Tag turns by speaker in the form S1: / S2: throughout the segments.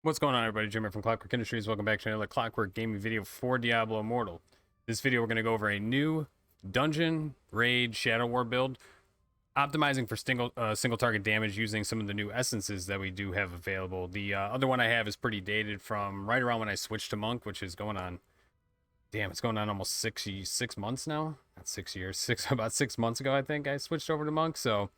S1: What's going on, everybody? Jim here from Clockwork Industries. Welcome back to another Clockwork gaming video for Diablo Immortal. This video, we're going to go over a new Dungeon Raid Shadow War build, optimizing for single target damage using some of the new essences that we do have available. The other one I have is pretty dated from right around when I switched to Monk, which is going on, damn, it's going on almost 6 months now. Not 6 years, about 6 months ago, I think I switched over to Monk. So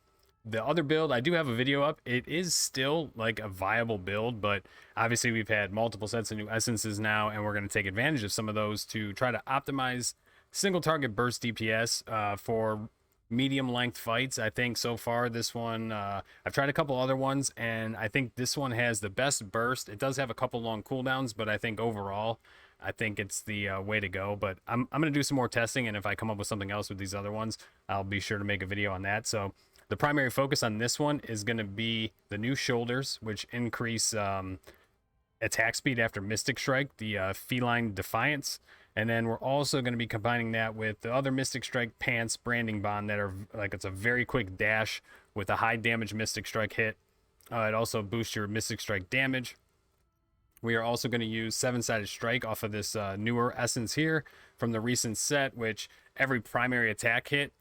S1: the other build, I do have a video up. It is still like a viable build, but obviously we've had multiple sets of new essences now, and we're going to take advantage of some of those to try to optimize single target burst DPS for medium length fights. I think so far this one, I've tried a couple other ones, and I think this one has the best burst. It does have a couple long cooldowns, but I think overall, I think it's the way to go. But I'm going to do some more testing, and if I come up with something else with these other ones, I'll be sure to make a video on that. So the primary focus on this one is going to be the new shoulders, which increase attack speed after Mystic Strike, the Feline Defiance. And then we're also going to be combining that with the other Mystic Strike pants branding bond that are like, it's a very quick dash with a high damage Mystic Strike hit. It also boosts your Mystic Strike damage. We are also going to use seven-sided strike off of this newer essence here from the recent set, which every primary attack hit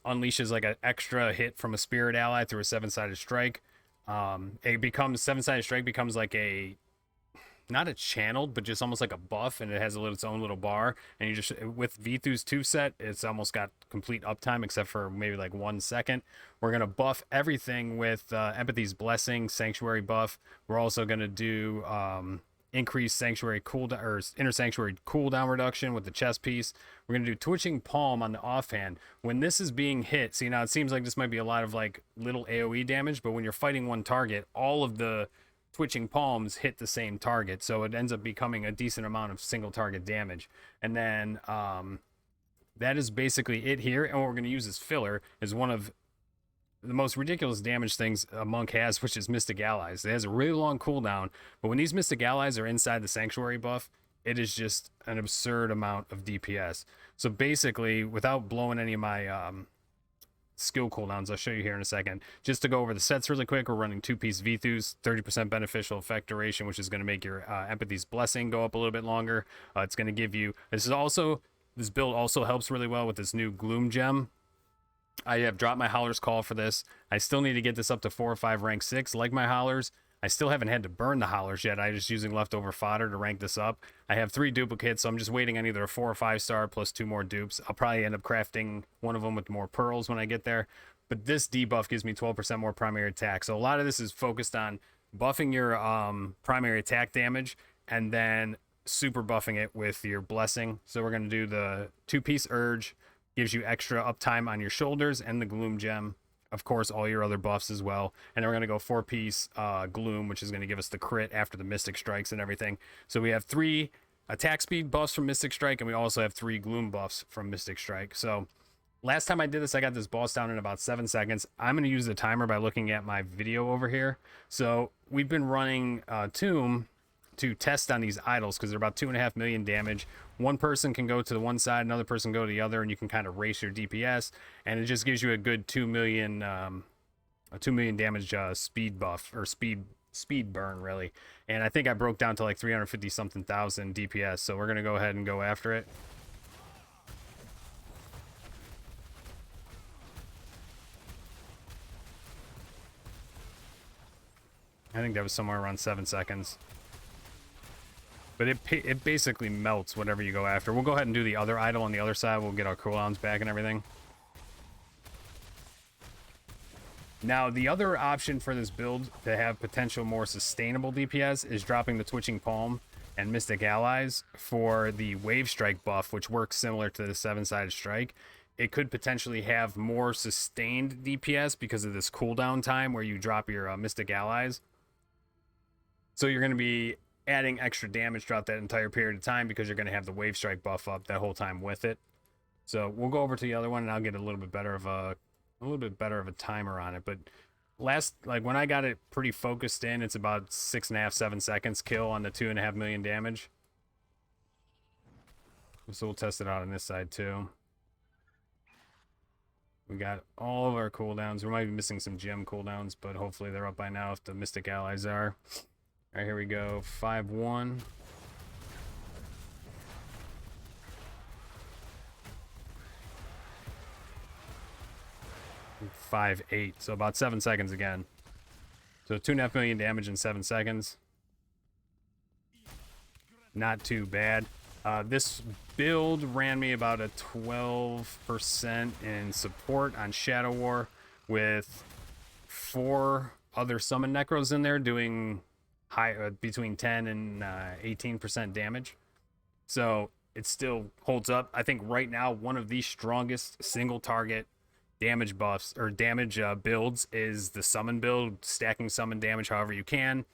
S1: unleashes like an extra hit from a spirit ally through a seven-sided strike. It becomes seven-sided strike becomes like a, not a channeled, but just almost like a buff, and it has its own little bar. And you just, with Vithu's 2 set, it's almost got complete uptime except for maybe like 1 second. We're gonna buff everything with Empathy's Blessing, Sanctuary buff. We're also gonna do increased sanctuary cooldown or inner sanctuary cooldown reduction with the chest piece. We're gonna do twitching palm on the offhand. When this is being hit, see, now it seems like this might be a lot of like little AoE damage, but when you're fighting one target, all of the twitching palms hit the same target, so it ends up becoming a decent amount of single target damage. And then that is basically it here. And what we're going to use as filler is one of the most ridiculous damage things a monk has, which is Mystic Allies. It has a really long cooldown, but when these Mystic Allies are inside the Sanctuary buff, it is just an absurd amount of DPS. So basically, without blowing any of my skill cooldowns, I'll show you here in a second. Just to go over the sets really quick, we're running 2-piece Vithus, 30% beneficial effect duration, which is going to make your Empathy's Blessing go up a little bit longer. It's going to give you, this build also helps really well with this new Gloom Gem. I have dropped my Howler's Call for this. I still need to get this up to 4 or 5 rank 6 like my Howlers. I still haven't had to burn the Howlers yet. I'm just using leftover fodder to rank this up. I have 3 duplicates, so I'm just waiting on either a 4 or 5 star plus 2 more dupes. I'll probably end up crafting one of them with more pearls when I get there. But this debuff gives me 12% more primary attack. So a lot of this is focused on buffing your primary attack damage and then super buffing it with your blessing. So we're going to do the 2-piece Urge, gives you extra uptime on your shoulders, and the Gloom Gem, of course, all your other buffs as well. And then we're going to go 4-piece Gloom, which is going to give us the crit after the Mystic Strikes and everything. So we have 3 attack speed buffs from Mystic Strike, and we also have 3 Gloom buffs from Mystic Strike. So last time I did this, I got this boss down in about 7 seconds. I'm going to use the timer by looking at my video over here. So we've been running Tomb to test on these idols because they're about 2.5 million damage. One person can go to the one side, another person go to the other, and you can kind of race your DPS, and it just gives you a good 2 million damage speed buff, or speed burn, really. And I think I broke down to like 350 something thousand DPS, so we're gonna go ahead and go after it. I think that was somewhere around 7 seconds. But it basically melts whatever you go after. We'll go ahead and do the other idol on the other side. We'll get our cooldowns back and everything. Now, the other option for this build to have potential more sustainable DPS is dropping the Twitching Palm and Mystic Allies for the Wave Strike buff, which works similar to the 7-sided strike. It could potentially have more sustained DPS because of this cooldown time where you drop your Mystic Allies. So you're going to be adding extra damage throughout that entire period of time because you're going to have the Wave Strike buff up that whole time with it. So we'll go over to the other one, and I'll get a little bit better of a timer on it. But like when I got it pretty focused in, it's about 6.5, 7 seconds kill on the 2.5 million damage. So we'll test it out on this side too. We got all of our cooldowns. We might be missing some gem cooldowns, but hopefully they're up by now if the Mystic Allies are. All right, here we go. 5-1. And 5-8. So about 7 seconds again. So 2.5 million damage in 7 seconds. Not too bad. This build ran me about a 12% in support on Shadow War with 4 other summon necros in there doing between 10 and 18% damage. So it still holds up. I think right now one of the strongest single target damage buffs or damage builds is the summon build, stacking summon damage however you can.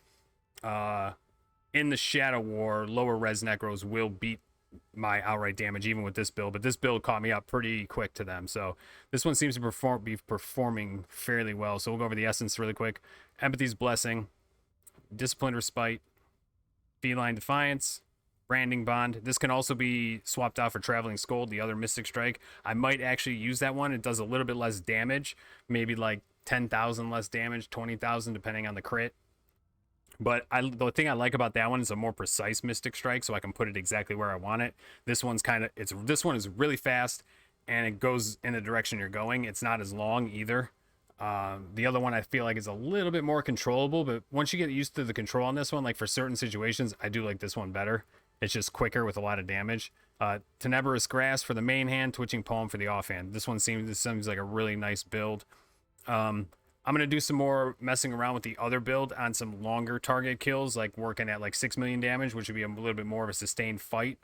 S1: In the Shadow War, lower res necros will beat my outright damage even with this build, but this build caught me up pretty quick to them. So this one seems to be performing fairly well. So we'll go over the essence really quick. Empathy's Blessing, Disciplined Respite, Feline Defiance, Branding Bond. This can also be swapped out for Traveling Scold, the other Mystic Strike. I might actually use that one. It does a little bit less damage, maybe like 10,000 less damage, 20,000 depending on the crit. But the thing I like about that one is a more precise Mystic Strike, so I can put it exactly where I want it. This one's this one is really fast, and it goes in the direction you're going. It's not as long either. The other one I feel like is a little bit more controllable, but once you get used to the control on this one, like for certain situations, I do like this one better. It's just quicker with a lot of damage. Tenebrous Grass for the main hand, Twitching Palm for the offhand. This seems like a really nice build. I'm going to do some more messing around with the other build on some longer target kills, like working at like 6 million damage, which would be a little bit more of a sustained fight.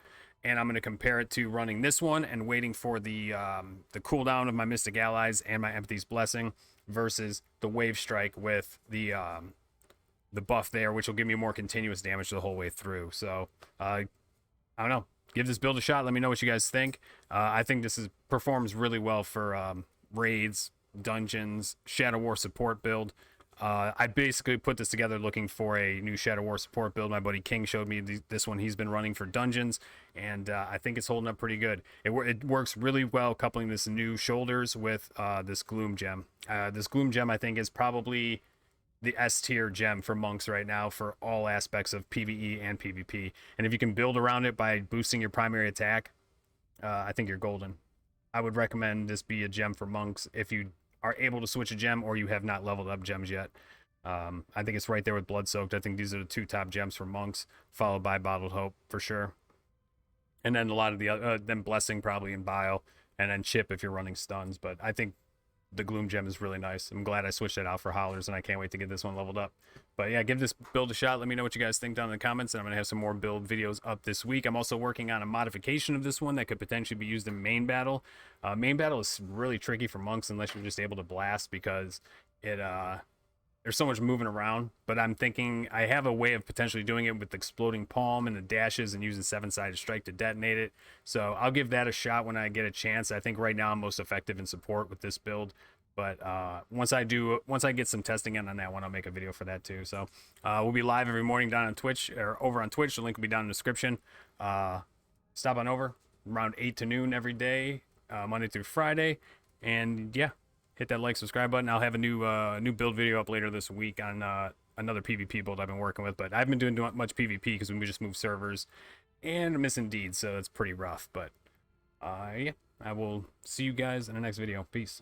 S1: And I'm going to compare it to running this one and waiting for the cooldown of my Mystic Allies and my Empathy's Blessing versus the Wave Strike with the buff there, which will give me more continuous damage the whole way through. So, I don't know. Give this build a shot. Let me know what you guys think. I think this performs really well for raids, dungeons, Shadow War support build. I basically put this together looking for a new Shadow War support build. My buddy King showed me this one he's been running for dungeons, and I think it's holding up pretty good. It works really well coupling this new shoulders with this Gloom Gem. This Gloom Gem I think is probably the S tier gem for monks right now for all aspects of PvE and PvP. And if you can build around it by boosting your primary attack, I think you're golden. I would recommend this be a gem for monks if you are able to switch a gem or you have not leveled up gems yet. I think it's right there with Blood Soaked. I think these are the 2 top gems for monks, followed by Bottled Hope for sure. And then a lot of the other, then Blessing probably in Bile, and then Chip if you're running stuns. But I think the Gloom Gem is really nice. I'm glad I switched it out for Howlers, and I can't wait to get this one leveled up. But yeah, give this build a shot. Let me know what you guys think down in the comments, and I'm going to have some more build videos up this week. I'm also working on a modification of this one that could potentially be used in main battle. Main battle is really tricky for monks unless you're just able to blast, because there's so much moving around. But I'm thinking I have a way of potentially doing it with Exploding Palm and the dashes and using 7-sided strike to detonate it. So I'll give that a shot when I get a chance. I think right now I'm most effective in support with this build. But once I get some testing in on that one, I'll make a video for that too. So we'll be live every morning down on Twitch, or over on Twitch. The link will be down in the description. Stop on over around 8 to noon every day, Monday through Friday. And yeah, hit that like, subscribe button. I'll have a new build video up later this week on another PvP build I've been working with. But I haven't been doing much PvP because we just moved servers and I'm missing deeds, so it's pretty rough. But yeah, I will see you guys in the next video. Peace.